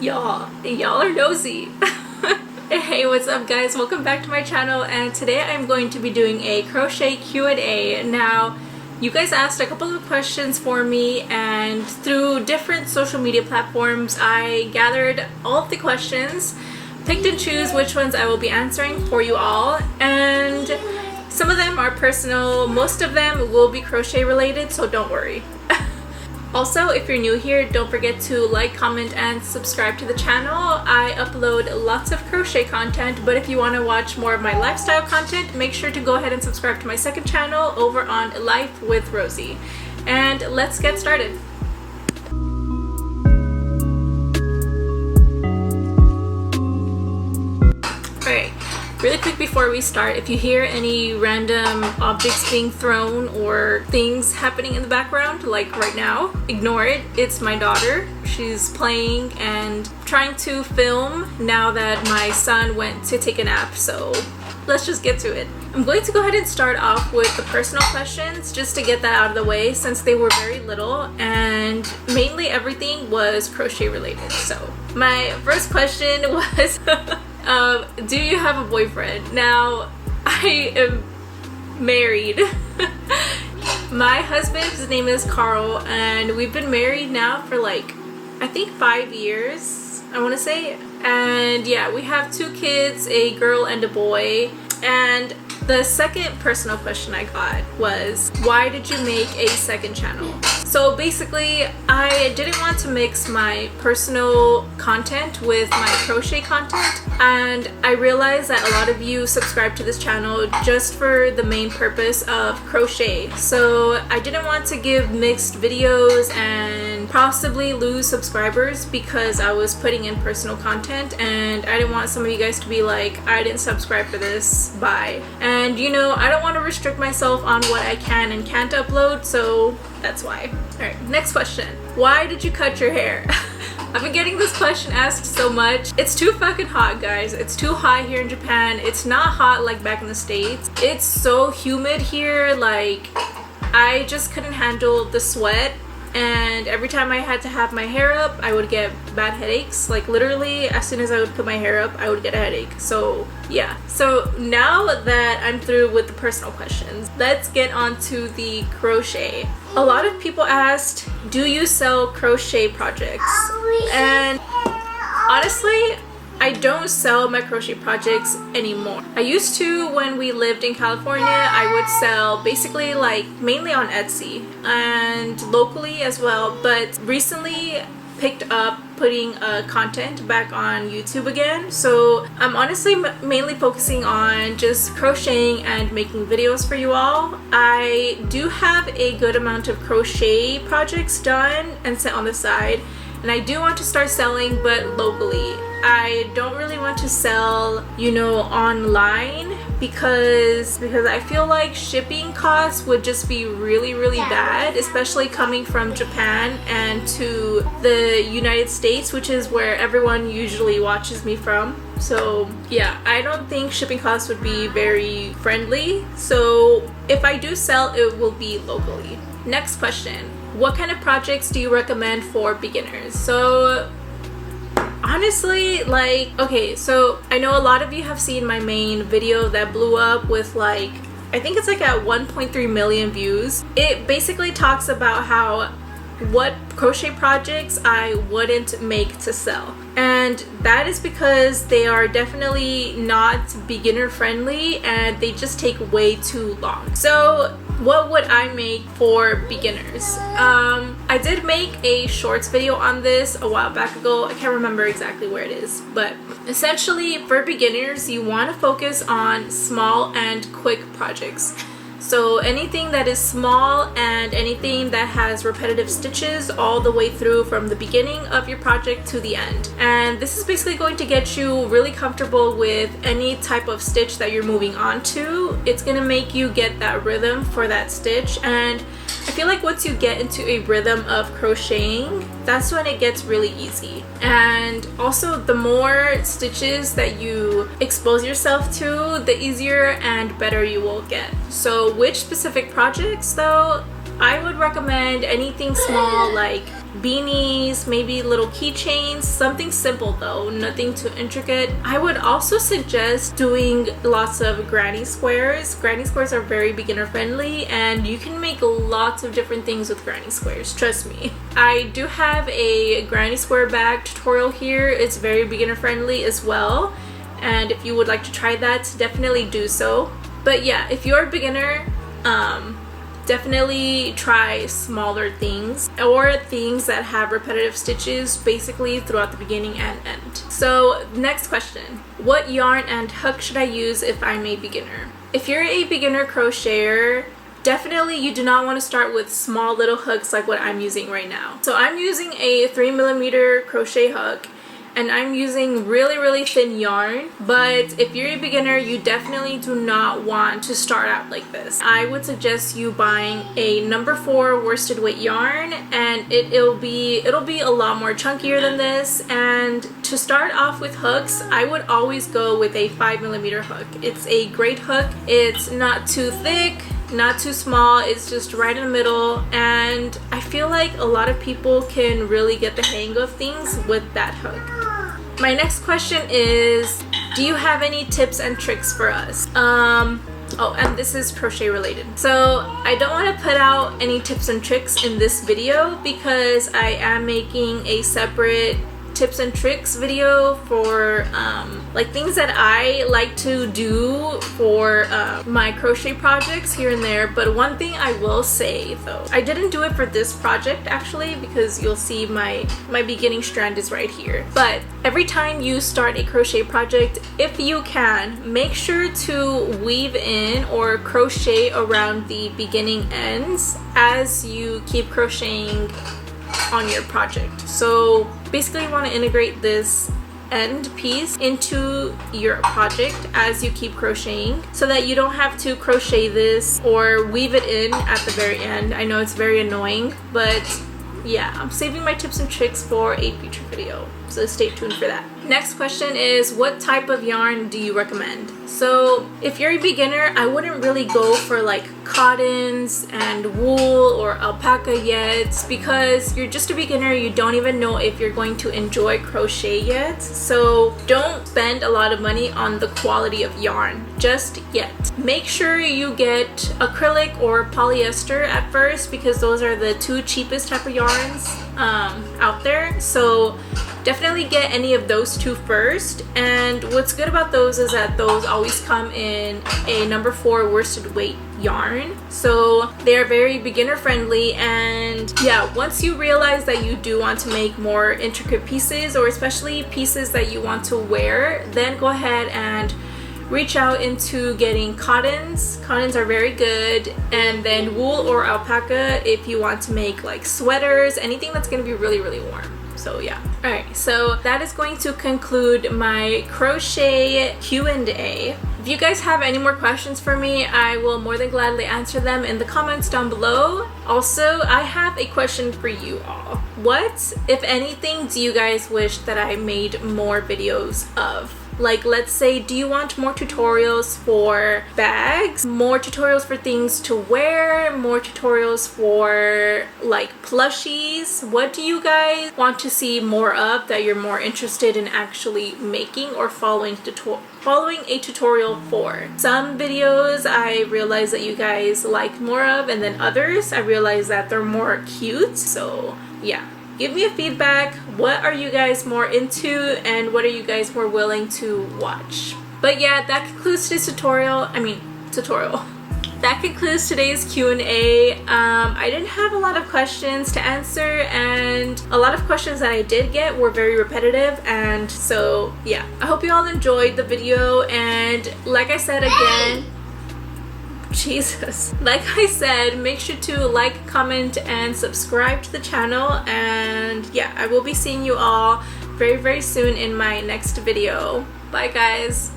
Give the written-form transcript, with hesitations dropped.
Y'all are nosy. Hey, what's up guys? Welcome back to my channel, and today I'm going to be doing a crochet Q&A. Now, you guys asked a couple of questions for me, and through different social media platforms I gathered all of the questions, picked and choose which ones I will be answering for you all, and some of them are personal, most of them will be crochet related, so don't worry. Also, if you're new here, don't forget to like, comment, and subscribe to the channel. I upload lots of crochet content, but if you want to watch more of my lifestyle content, make sure to go ahead and subscribe to my second channel over on Life with Rosie. And let's get started. Alright, really quick before we start, if you hear any random objects being thrown or things happening in the background, like right now, ignore it. It's my daughter. She's playing and trying to film now that my son went to take a nap, so let's just get to it. I'm going to go ahead and start off with the personal questions just to get that out of the way, since they were very little and mainly everything was crochet related. So my first question was do you have a boyfriend? Now, I am married. My husband's name is Carl, and we've been married now for like, I think 5 years, I want to say. And yeah, we have 2 kids, a girl and a boy. And the second personal question I got was, why did you make a second channel? So basically, I didn't want to mix my personal content with my crochet content, and I realized that a lot of you subscribe to this channel just for the main purpose of crochet. So I didn't want to give mixed videos and possibly lose subscribers because I was putting in personal content, and I didn't want some of you guys to be like, I didn't subscribe for this, bye. And you know, I don't want to restrict myself on what I can and can't upload, so that's why. Alright, next question. Why did you cut your hair? I've been getting this question asked so much. It's too fucking hot, guys. It's too hot here in Japan. It's not hot like back in the States. It's so humid here, like I just couldn't handle the sweat. And every time I had to have my hair up, I would get bad headaches. Like literally, as soon as I would put my hair up, I would get a headache. So yeah. So now that I'm through with the personal questions, let's get on to the crochet. A lot of people asked, do you sell crochet projects? And honestly, I don't sell my crochet projects anymore. I used to when we lived in California. I would sell basically like mainly on Etsy and locally as well, but recently picked up putting content back on YouTube again. So I'm honestly mainly focusing on just crocheting and making videos for you all. I do have a good amount of crochet projects done and set on the side, and I do want to start selling, but locally. I don't really want to sell, you know, online because I feel like shipping costs would just be really bad, especially coming from Japan and to the United States, which is where everyone usually watches me from. So yeah, I don't think shipping costs would be very friendly. So if I do sell, it will be locally. Next question. What kind of projects do you recommend for beginners? So honestly, like, okay, so I know a lot of you have seen my main video that blew up with like, I think it's like at 1.3 million views. It basically talks about what crochet projects I wouldn't make to sell. And that is because they are definitely not beginner friendly and they just take way too long. So what would I make for beginners? I did make a shorts video on this a while back ago. I can't remember exactly where it is, but essentially for beginners, you want to focus on small and quick projects. So anything that is small and anything that has repetitive stitches all the way through from the beginning of your project to the end. And this is basically going to get you really comfortable with any type of stitch that you're moving on to. It's going to make you get that rhythm for that stitch, and I feel like once you get into a rhythm of crocheting, that's when it gets really easy. And also, the more stitches that you expose yourself to, the easier and better you will get. So which specific projects though? I would recommend anything small like beanies, maybe little keychains, something simple though, nothing too intricate. I would also suggest doing lots of granny squares. Granny squares are very beginner friendly and you can make lots of different things with granny squares, trust me. I do have a granny square bag tutorial here. It's very beginner friendly as well, and if you would like to try that, definitely do so. But yeah, if you're a beginner, definitely try smaller things or things that have repetitive stitches basically throughout the beginning and end. So next question, what yarn and hook should I use if I'm a beginner? If you're a beginner crocheter, definitely you do not want to start with small little hooks like what I'm using right now. So I'm using a 3mm crochet hook and I'm using really thin yarn, but if you're a beginner, you definitely do not want to start out like this. I would suggest you buying a number 4 worsted weight yarn, and it'll be a lot more chunkier than this. And to start off with hooks, I would always go with a 5mm hook. It's a great hook. It's not too thick, not too small, it's just right in the middle, and I feel like a lot of people can really get the hang of things with that hook. My next question is, do you have any tips and tricks for us? Oh, and this is crochet related. So I don't want to put out any tips and tricks in this video because I am making a separate tips and tricks video for like things that I like to do for my crochet projects here and there. But one thing I will say though, I didn't do it for this project actually, because you'll see my beginning strand is right here. But every time you start a crochet project, if you can, make sure to weave in or crochet around the beginning ends as you keep crocheting on your project. So basically you want to integrate this end piece into your project as you keep crocheting so that you don't have to crochet this or weave it in at the very end. I know it's very annoying, but yeah, I'm saving my tips and tricks for a future video, so stay tuned for that. Next question is, what type of yarn do you recommend? So if you're a beginner, I wouldn't really go for like cottons and wool or alpaca yet, because you're just a beginner. You don't even know if you're going to enjoy crochet yet, so don't spend a lot of money on the quality of yarn just yet. Make sure you get acrylic or polyester at first, because those are the two cheapest type of yarns out there. So definitely get any of those two first. And what's good about those is that those always come in a number 4 worsted weight yarn, so they're very beginner friendly. And yeah, once you realize that you do want to make more intricate pieces, or especially pieces that you want to wear, then go ahead and reach out into getting cottons. Cottons are very good. And then wool or alpaca if you want to make like sweaters, anything that's going to be really warm. So yeah. Alright, so that is going to conclude my crochet Q&A. If you guys have any more questions for me, I will more than gladly answer them in the comments down below. Also, I have a question for you all. What, if anything, do you guys wish that I made more videos of? Like, let's say, do you want more tutorials for bags, more tutorials for things to wear, more tutorials for like plushies? What do you guys want to see more of that you're more interested in actually making or following a tutorial for? Some videos I realize that you guys like more of, and then others I realize that they're more cute. So yeah, give me a feedback. What are you guys more into, and what are you guys more willing to watch? But yeah, that concludes today's tutorial. That concludes today's Q&A. I didn't have a lot of questions to answer, and a lot of questions that I did get were very repetitive, and so yeah, I hope you all enjoyed the video. And like I said again, like I said, make sure to like, comment, and subscribe to the channel. And yeah, I will be seeing you all very soon in my next video. Bye guys.